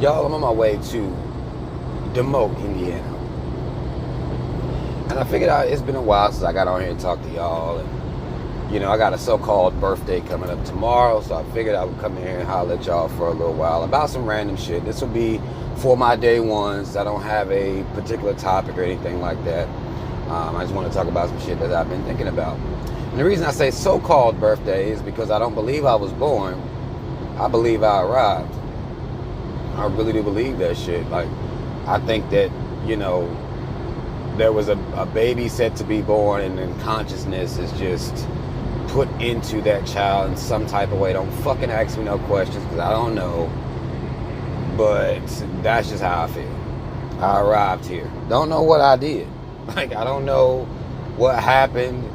Y'all, I'm on my way to Demote, Indiana. And I figured out it's been a while since I got on here and talked to y'all. And, you know, I got a so-called birthday coming up tomorrow, so I figured I would come in here and holler at y'all for a little while about some random shit. This will be for my day ones. I don't have a particular topic or anything like that. I just want to talk about some shit that I've been thinking about. And the reason I say so-called birthday is because I don't believe I was born. I believe I arrived. I really do believe that shit. Like, I think that, you know, there was a baby set to be born, and then consciousness is just put into that child in some type of way. Don't fucking ask me no questions, because I don't know. But that's just how I feel. I arrived here. Don't know what I did. Like, I don't know what happened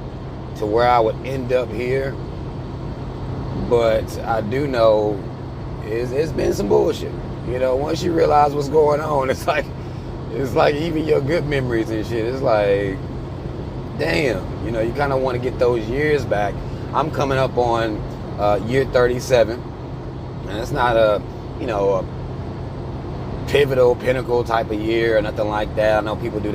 to where I would end up here. But I do know it's been some bullshit. You know, once you realize what's going on, it's like even your good memories and shit, it's like, damn, you know, you kind of want to get those years back. I'm coming up on year 37, and it's not a, you know, a pivotal, pinnacle type of year or nothing like that. I know people do,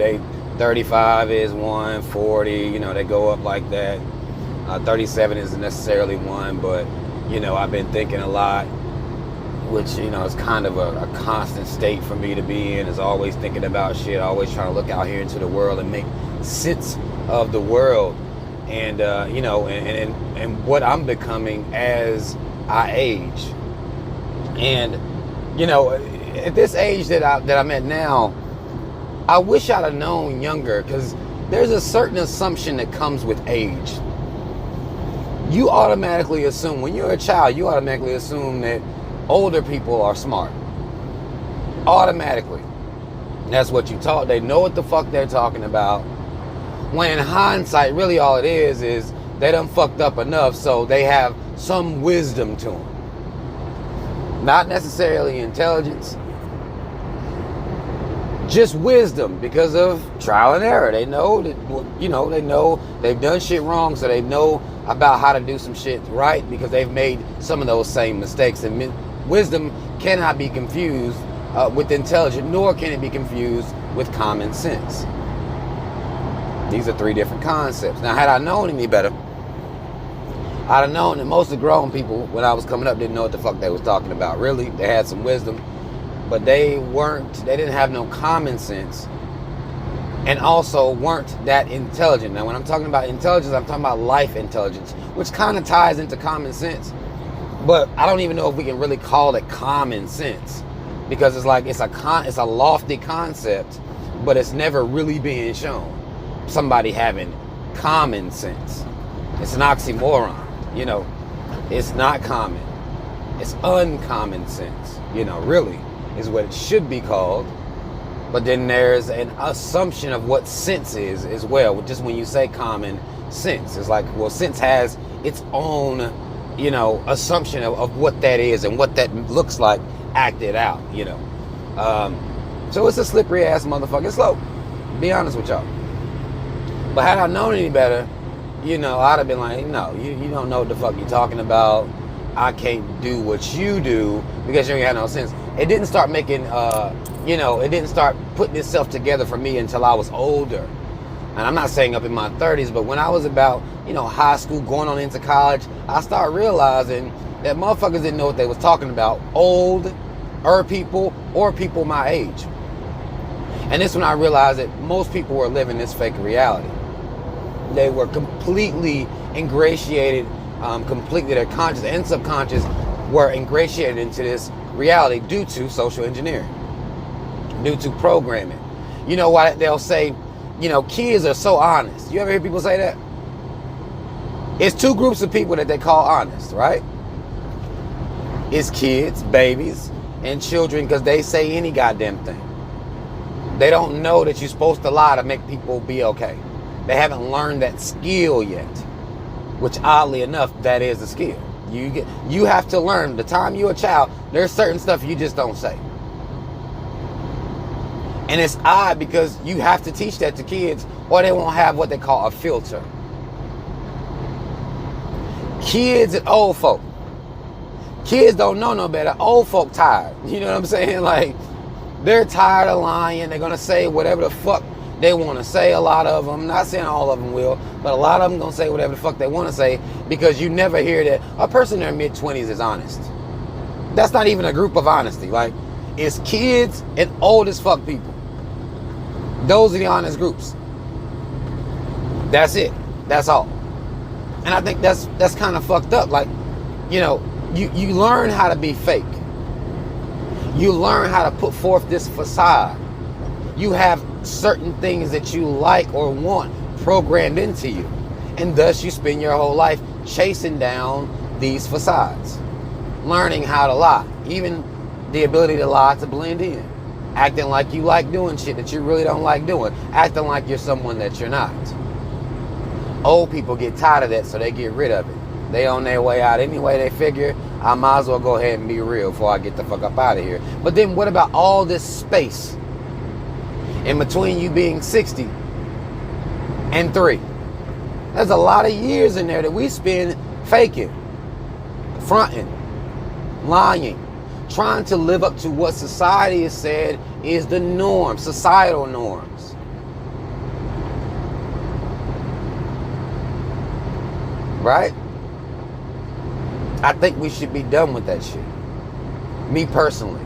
35 is one, 40, you know, they go up like that. 37 isn't necessarily one, but, you know, I've been thinking a lot, which, you know, is kind of a constant state for me to be in, is always thinking about shit, always trying to look out here into the world and make sense of the world, and you know, and what I'm becoming as I age. And, you know, at this age that I'm at now, I wish I'd have known younger, because there's a certain assumption that comes with age. You automatically assume, when you're a child, you automatically assume that older people are smart. Automatically. That's what you taught. They know what the fuck they're talking about. When in hindsight, really all it is they done fucked up enough, so they have some wisdom to them. Not necessarily intelligence. Just wisdom, because of trial and error. They know that, you know, they know they've done shit wrong, so they know about how to do some shit right, because they've made some of those same mistakes. And wisdom cannot be confused with intelligence, nor can it be confused with common sense. These are three different concepts. Now, had I known any better, I'd have known that most of the grown people, when I was coming up, didn't know what the fuck they was talking about. Really, they had some wisdom, but they didn't have no common sense, and also weren't that intelligent. Now, when I'm talking about intelligence, I'm talking about life intelligence, which kind of ties into common sense. But I don't even know if we can really call it common sense, because it's like it's a lofty concept, but it's never really being shown. Somebody having common sense. It's an oxymoron, you know. It's not common. It's uncommon sense, you know, really is what it should be called. But then there's an assumption of what sense is as well. Just when you say common sense, it's like, well, sense has its own, you know, assumption of what that is and what that looks like acted out, you know. So it's a slippery ass motherfucking slope, to be honest with y'all. But had I known any better, you know, I'd have been like, no, you don't know what the fuck you're talking about. I can't do what you do because you ain't got no sense. It didn't start making, you know, it didn't start putting itself together for me until I was older. And I'm not saying up in my 30s, but when I was about, you know, high school, going on into college, I started realizing that motherfuckers didn't know what they was talking about. Older people or people my age. And this when I realized that most people were living this fake reality. They were completely ingratiated, completely their conscious and subconscious were ingratiated into this reality due to social engineering, due to programming. You know why they'll say, you know, kids are so honest. You ever hear people say that? It's two groups of people that they call honest, right? It's kids, babies, and children, because they say any goddamn thing. They don't know that you're supposed to lie to make people be okay. They haven't learned that skill yet, which oddly enough, that is a skill. You have to learn. The time you're a child, there's certain stuff you just don't say. And it's odd because you have to teach that to kids or they won't have what they call a filter. Kids and old folk, Kids don't know no better. Old folk tired. You know what I'm saying? Like, they're tired of lying. They're going to say whatever the fuck they want to say. A lot of them, not saying all of them will, but a lot of them going to say whatever the fuck they want to say, because you never hear that a person in their mid-20s is honest. That's not even a group of honesty. Like, it's kids and old as fuck people. Those are the honest groups. That's it. That's all. And I think that's kind of fucked up. Like, you know, you learn how to be fake. You learn how to put forth this facade. You have certain things that you like or want programmed into you. And thus you spend your whole life chasing down these facades. Learning how to lie. Even the ability to lie to blend in. Acting like you like doing shit that you really don't like doing. Acting like you're someone that you're not. Old people get tired of that, so they get rid of it. They on their way out anyway. They figure, I might as well go ahead and be real before I get the fuck up out of here. But then what about all this space in between you being 60 and 3? There's a lot of years in there that we spend faking, fronting, lying, trying to live up to what society has said is the norm, societal norms. Right? I think we should be done with that shit. Me personally.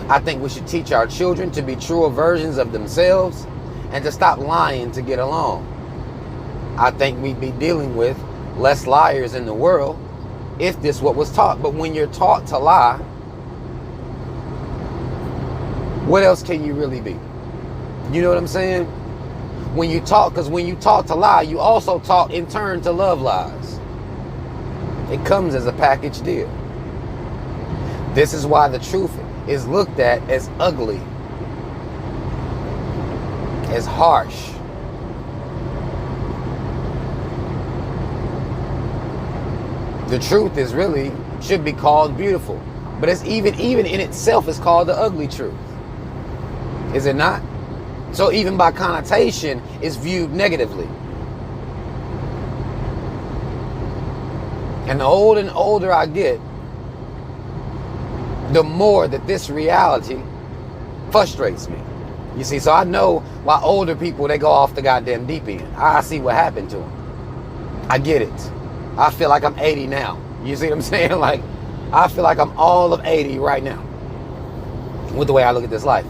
I think we should teach our children to be truer versions of themselves and to stop lying to get along. I think we'd be dealing with less liars in the world if this what was taught. But when you're taught to lie, what else can you really be? You know what I'm saying? When you talk, because when you taught to lie, you also taught in turn to love lies. It comes as a package deal. This is why the truth is looked at as ugly, as harsh. The truth is really, should be called beautiful. But it's even in itself is called the ugly truth. Is it not? So even by connotation, it's viewed negatively. And the older and older I get, the more that this reality frustrates me. You see, so I know why older people, they go off the goddamn deep end. I see what happened to them. I get it. I feel like I'm 80 now. You see what I'm saying? Like, I feel like I'm all of 80 right now with the way I look at this life.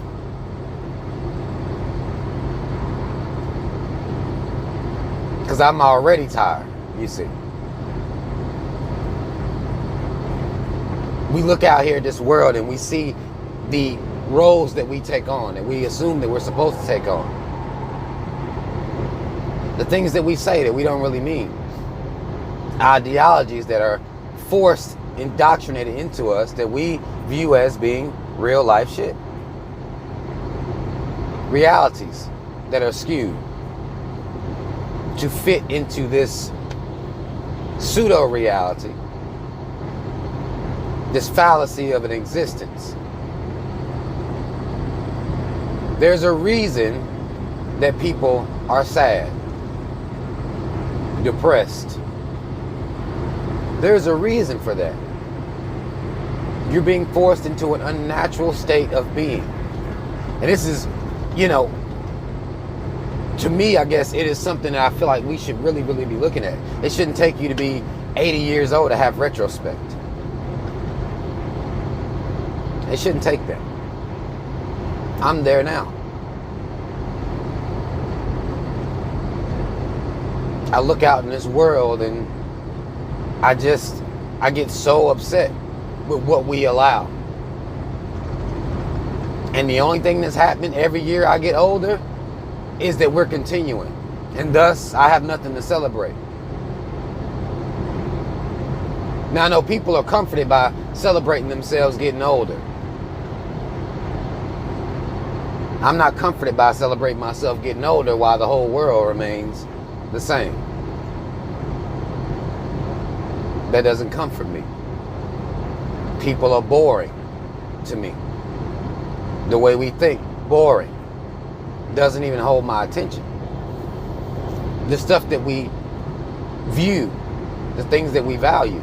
Because I'm already tired, you see. We look out here at this world and we see the roles that we take on, that we assume that we're supposed to take on. The things that we say that we don't really mean. Ideologies that are forced, indoctrinated into us that we view as being real life shit. Realities that are skewed to fit into this pseudo reality, this fallacy of an existence. There's a reason that people are sad, depressed. There's a reason for that. You're being forced into an unnatural state of being. And this is, you know, to me, I guess it is something that I feel like we should really, really be looking at. It shouldn't take you to be 80 years old to have retrospect. It shouldn't take that. I'm there now. I look out in this world and I get so upset with what we allow. And the only thing that's happening every year I get older is that we're continuing. And thus, I have nothing to celebrate. Now, I know people are comforted by celebrating themselves getting older. I'm not comforted by celebrating myself getting older while the whole world remains the same. That doesn't comfort me. People are boring to me. The way we think, boring. Doesn't even hold my attention. The stuff that we view, the things that we value,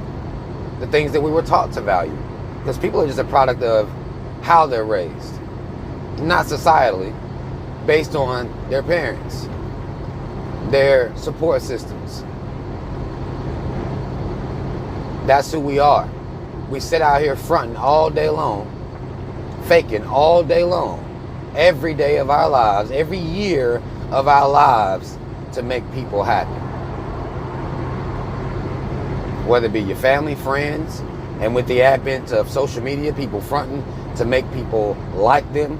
the things that we were taught to value. Because people are just a product of how they're raised, not societally, based on their parents, their support systems. That's who we are. We sit out here fronting all day long, faking all day long, every day of our lives, every year of our lives, to make people happy. Whether it be your family, friends, and with the advent of social media, people fronting to make people like them,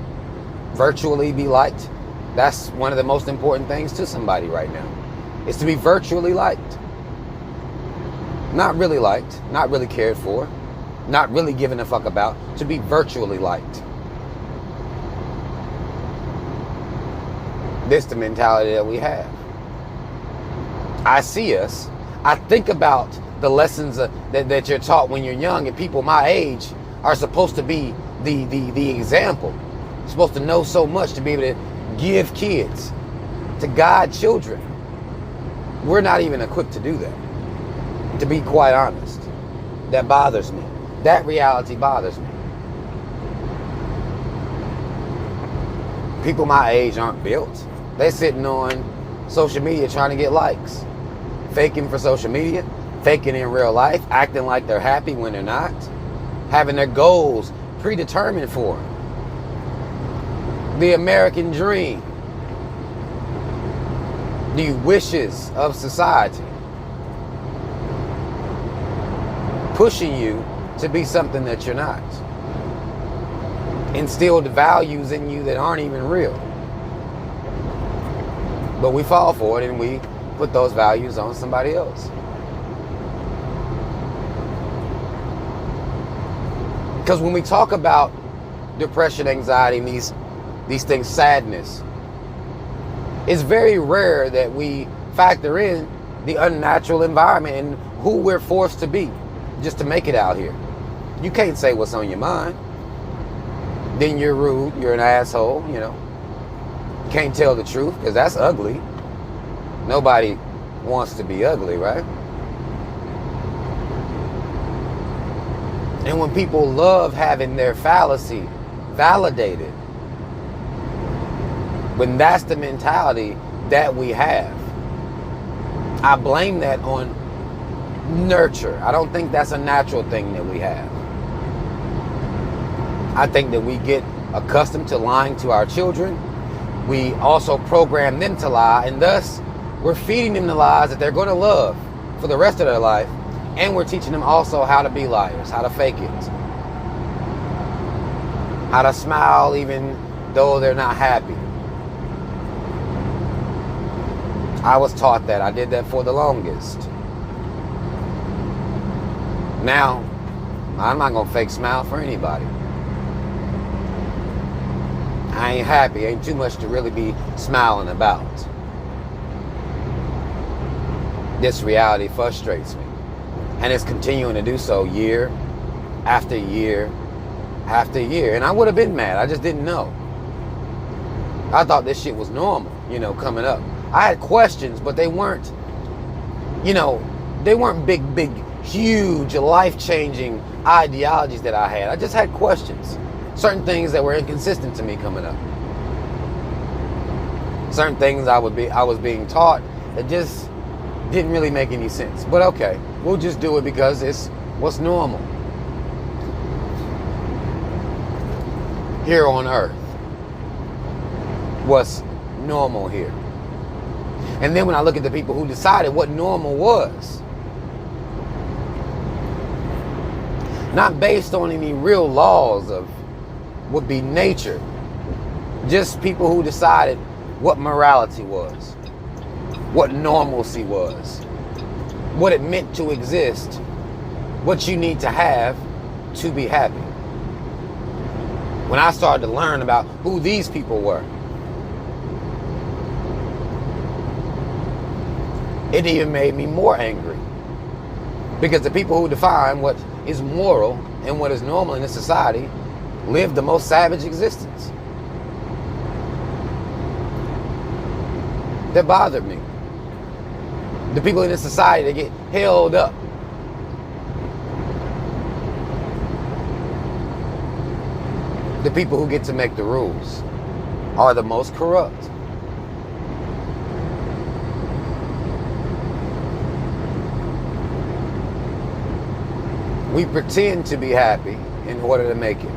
virtually be liked. That's one of the most important things to somebody right now, is to be virtually liked. Not really liked, not really cared for, not really given a fuck about, to be virtually liked. This is the mentality that we have. I see us, I think about the lessons that you're taught when you're young, and people my age are supposed to be the example. You're supposed to know so much to be able to give kids, to guide children. We're not even equipped to do that, to be quite honest. That bothers me. That reality bothers me. People my age aren't built. They're sitting on social media trying to get likes, faking for social media, faking in real life, acting like they're happy when they're not, having their goals predetermined for them. The American dream, the wishes of society, pushing you to be something that you're not, instilled values in you that aren't even real. But we fall for it and we put those values on somebody else. Because when we talk about depression, anxiety, and these things, sadness, it's very rare that we factor in the unnatural environment and who we're forced to be just to make it out here. You can't say what's on your mind. Then you're rude, you're an asshole, you know. You can't tell the truth because that's ugly. Nobody wants to be ugly, right? And when people love having their fallacy validated, when that's the mentality that we have, I blame that on nurture. I don't think that's a natural thing that we have. I think that we get accustomed to lying to our children. We also program them to lie, and thus we're feeding them the lies that they're going to love for the rest of their life. And we're teaching them also how to be liars, how to fake it, how to smile even though they're not happy. I was taught that. I did that for the longest. Now, I'm not going to fake smile for anybody. I ain't happy. Ain't too much to really be smiling about. This reality frustrates me. And it's continuing to do so year after year after year. And I would have been mad. I just didn't know. I thought this shit was normal, you know, coming up. I had questions, but they weren't, you know, they weren't big, huge, life-changing ideologies that I had. I just had questions. Certain things that were inconsistent to me coming up. Certain things I was being taught that just didn't really make any sense. But okay, we'll just do it because it's what's normal here on earth. What's normal here. And then when I look at the people who decided what normal was, not based on any real laws of would be nature, just people who decided what morality was, what normalcy was, what it meant to exist, what you need to have to be happy. When I started to learn about who these people were, it even made me more angry. Because the people who define what is moral and what is normal in this society live the most savage existence. That bothered me. The people in this society that get held up The people who get to make the rules are the most corrupt. We pretend to be happy in order to make it.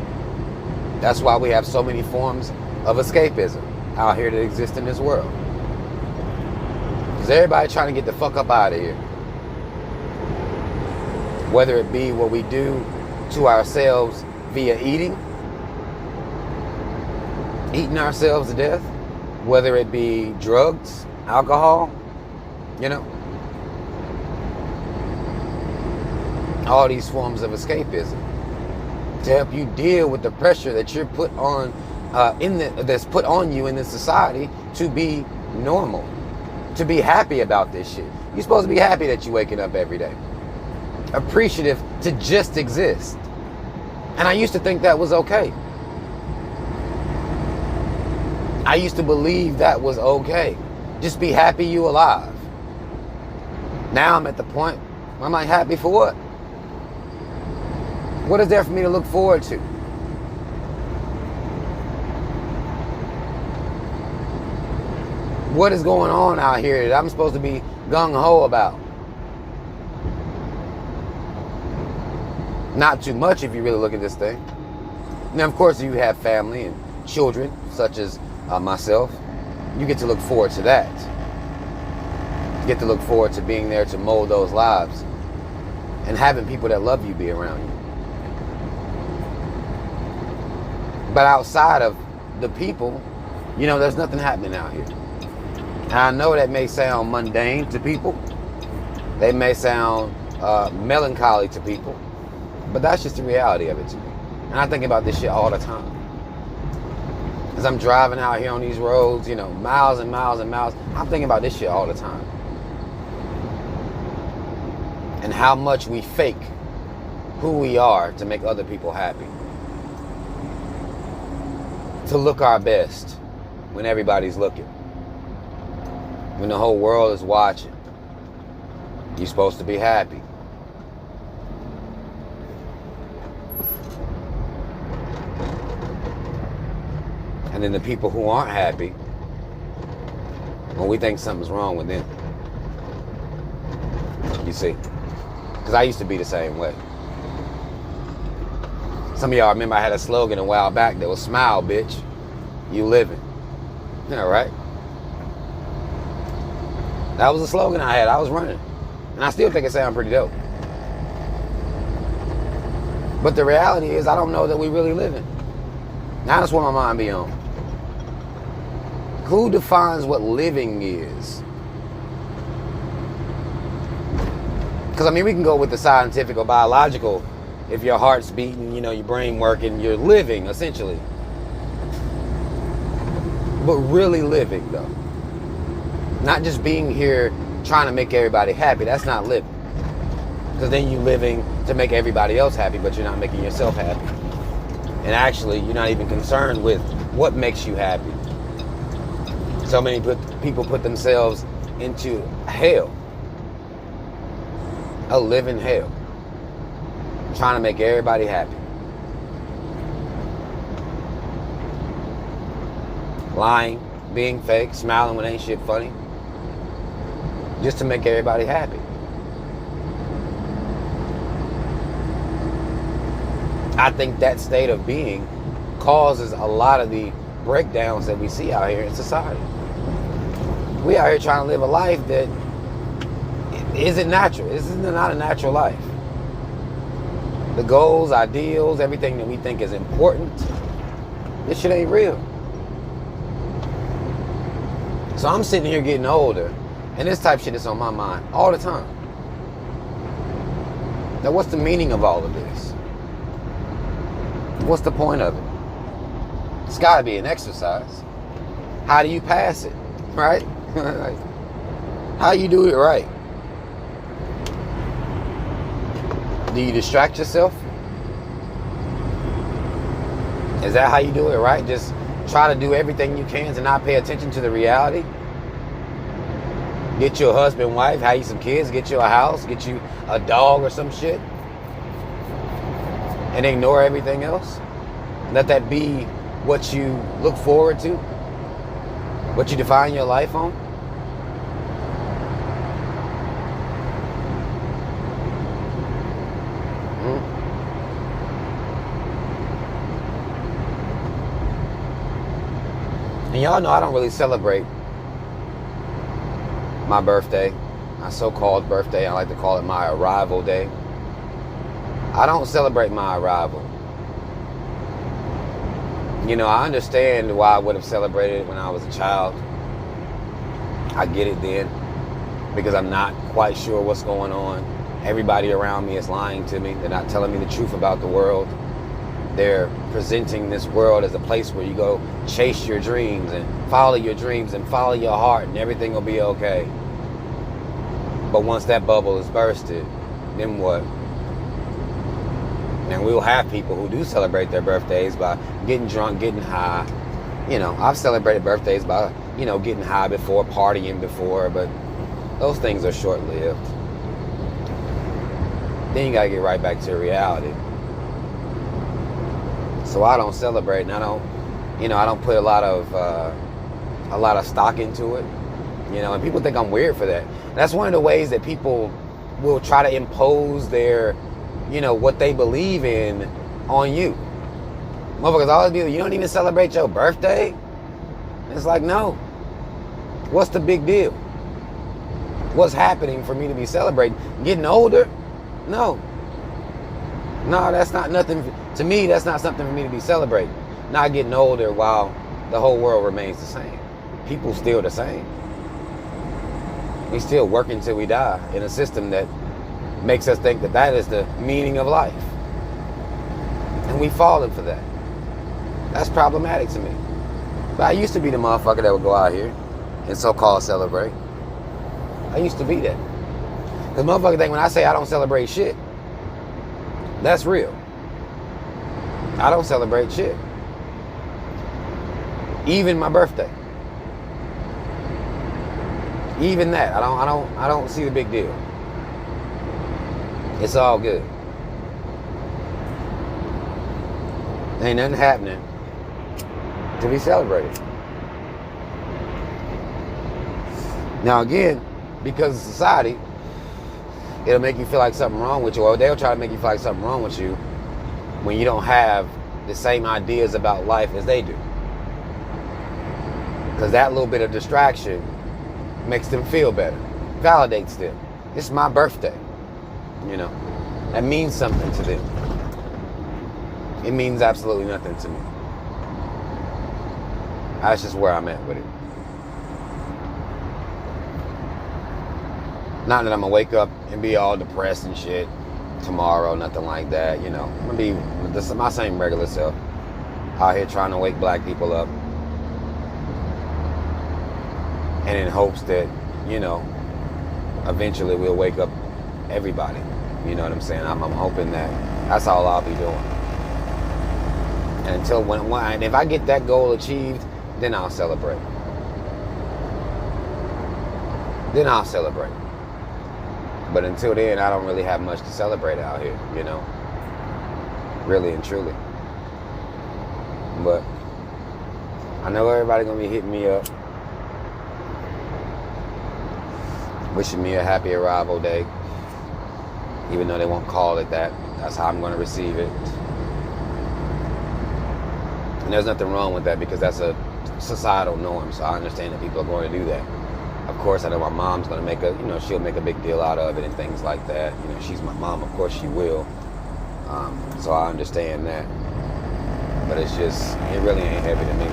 That's why we have so many forms of escapism out here that exist in this world. Because everybody trying to get the fuck up out of here. Whether it be what we do to ourselves via eating ourselves to death, whether it be drugs, alcohol, all these forms of escapism to help you deal with the pressure that you're put on that's put on you in this society to be normal, to be happy about this shit. You're supposed to be happy that you're waking up every day, appreciative to just exist. And I used to think that was okay. I used to believe that was okay. Just be happy you alive. Now I'm at the point where I'm like, happy for what? What is there for me to look forward to? What is going on out here that I'm supposed to be gung-ho about? Not too much if you really look at this thing. Now, of course, you have family and children, such as myself. You get to look forward to that. You get to look forward to being there to mold those lives and having people that love you be around you. But outside of the people, there's nothing happening out here. And I know that may sound mundane to people. They may sound melancholy to people. But that's just the reality of it to me. And I think about this shit all the time. As I'm driving out here on these roads, miles and miles and miles, I'm thinking about this shit all the time. And how much we fake who we are to make other people happy. To look our best when everybody's looking. When the whole world is watching. You're supposed to be happy. And then the people who aren't happy, when we think something's wrong with them. You see? Because I used to be the same way. Some of y'all remember I had a slogan a while back that was, smile, bitch, you living. Yeah, right? That was a slogan I had. I was running. And I still think it sounded pretty dope. But the reality is, I don't know that we really living. Now that's what my mind be on. Who defines what living is? Because, we can go with the scientific or biological. If your heart's beating, your brain working, you're living, essentially. But really living, though. Not just being here trying to make everybody happy. That's not living. Because then you're living to make everybody else happy, but you're not making yourself happy. And actually, you're not even concerned with what makes you happy. So many people put themselves into hell. A living hell. Trying to make everybody happy. Lying, being fake, smiling when ain't shit funny. Just to make everybody happy. I think that state of being causes a lot of the breakdowns that we see out here in society. We out here trying to live a life that isn't natural. This is not a natural life. The goals, ideals, everything that we think is important, this shit ain't real. So I'm sitting here getting older, and this type of shit is on my mind all the time. Now, what's the meaning of all of this? What's the point of it? It's got to be an exercise. How do you pass it, right? How you do it right? Do you distract yourself? Is that how you do it right? Just try to do everything you can to not pay attention to the reality? Get you a husband, wife, have you some kids, get you a house, get you a dog or some shit, and ignore everything else? Let that be what you look forward to, what you define your life on. And y'all know I don't really celebrate my birthday, my so-called birthday. I like to call it my arrival day. I don't celebrate my arrival. You know, I understand why I would have celebrated it when I was a child. I get it then, because I'm not quite sure what's going on. Everybody around me is lying to me. They're not telling me the truth about the world. They're presenting this world as a place where you go chase your dreams and follow your heart and everything will be okay. But once that bubble is bursted, then what? And we'll have people who do celebrate their birthdays by getting drunk, getting high. You know, I've celebrated birthdays by, you know, getting high before, partying before, but those things are short-lived. Then you gotta get right back to reality. So I don't celebrate, and I don't put a lot of stock into it. You know, and people think I'm weird for that. That's one of the ways that people will try to impose their, you know, what they believe in on you. Motherfuckers always be like, you don't even celebrate your birthday? And it's like, no. What's the big deal? What's happening for me to be celebrating? Getting older? No. No, that's not nothing. To me, that's not something for me to be celebrating. Not getting older while the whole world remains the same. People still the same. We still work until we die in a system that makes us think that that is the meaning of life. And we fallen for that. That's problematic to me. But I used to be the motherfucker that would go out here and so-called celebrate. I used to be that. Because motherfuckers think when I say I don't celebrate shit, that's real. I don't celebrate shit. Even my birthday. Even that. I don't see the big deal. It's all good. Ain't nothing happening to be celebrated. Now again, because of society, it'll make you feel like something wrong with you, or they'll try to make you feel like something wrong with you when you don't have the same ideas about life as they do. Because that little bit of distraction makes them feel better, validates them. It's my birthday, you know. That means something to them. It means absolutely nothing to me. That's just where I'm at with it. Not that I'm gonna wake up and be all depressed and shit tomorrow, nothing like that, you know. I'm gonna be my same regular self out here trying to wake black people up, and in hopes that, you know, eventually we'll wake up everybody. You know what I'm saying? I'm hoping that that's all I'll be doing. And until when if I get that goal achieved, then I'll celebrate. Then I'll celebrate. But until then, I don't really have much to celebrate out here, you know. Really and truly. But I know everybody gonna be hitting me up, wishing me a happy arrival day. Even though they won't call it that. That's how I'm gonna receive it. And there's nothing wrong with that, because that's a societal norm. So I understand that people are going to do that. Of course, I know my mom's going to make she'll make a big deal out of it and things like that. You know, she's my mom, of course she will. So I understand that. But it really ain't heavy to me.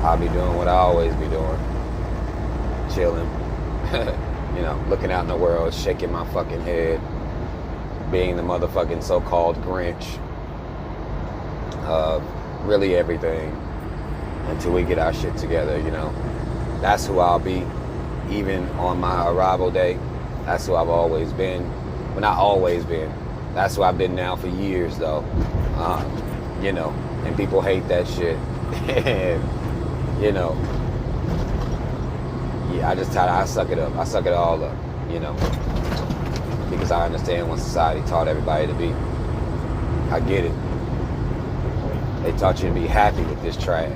I'll be doing what I always be doing. Chilling. You know, looking out in the world, shaking my fucking head. Being the motherfucking so-called Grinch. Really everything. Until we get our shit together, you know. That's who I'll be, even on my arrival day. That's who I've always been. Well, not always been. That's who I've been now for years, though. You know, and people hate that shit. And, you know, yeah, I suck it up. I suck it all up, you know. Because I understand what society taught everybody to be. I get it. They taught you to be happy with this trash.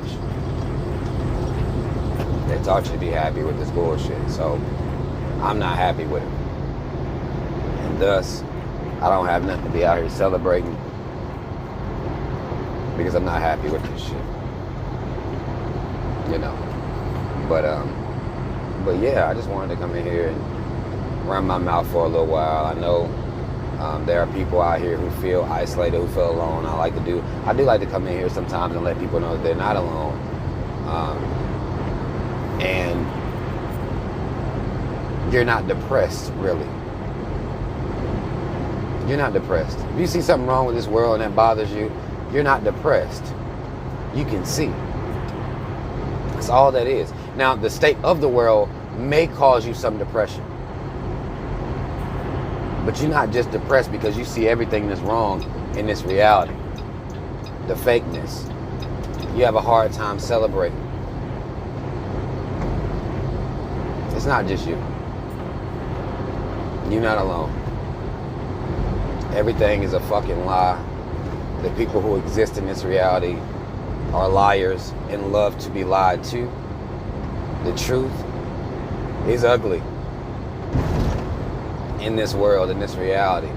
They taught you to be happy with this bullshit. So I'm not happy with it. And thus, I don't have nothing to be out here celebrating because I'm not happy with this shit. You know. But yeah, I just wanted to come in here and run my mouth for a little while. I know there are people out here who feel isolated, who feel alone. I do like to come in here sometimes and let people know that they're not alone. And you're not depressed, really. You're not depressed. If you see something wrong with this world and that bothers you, you're not depressed. You can see. That's all that is. Now, the state of the world may cause you some depression. But you're not just depressed because you see everything that's wrong in this reality. The fakeness. You have a hard time celebrating. It's not just you. You're not alone. Everything is a fucking lie. The people who exist in this reality are liars and love to be lied to. The truth is ugly in this world, in this reality.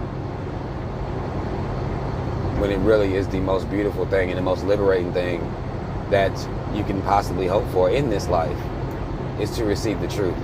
When it really is the most beautiful thing and the most liberating thing that you can possibly hope for in this life is to receive the truth.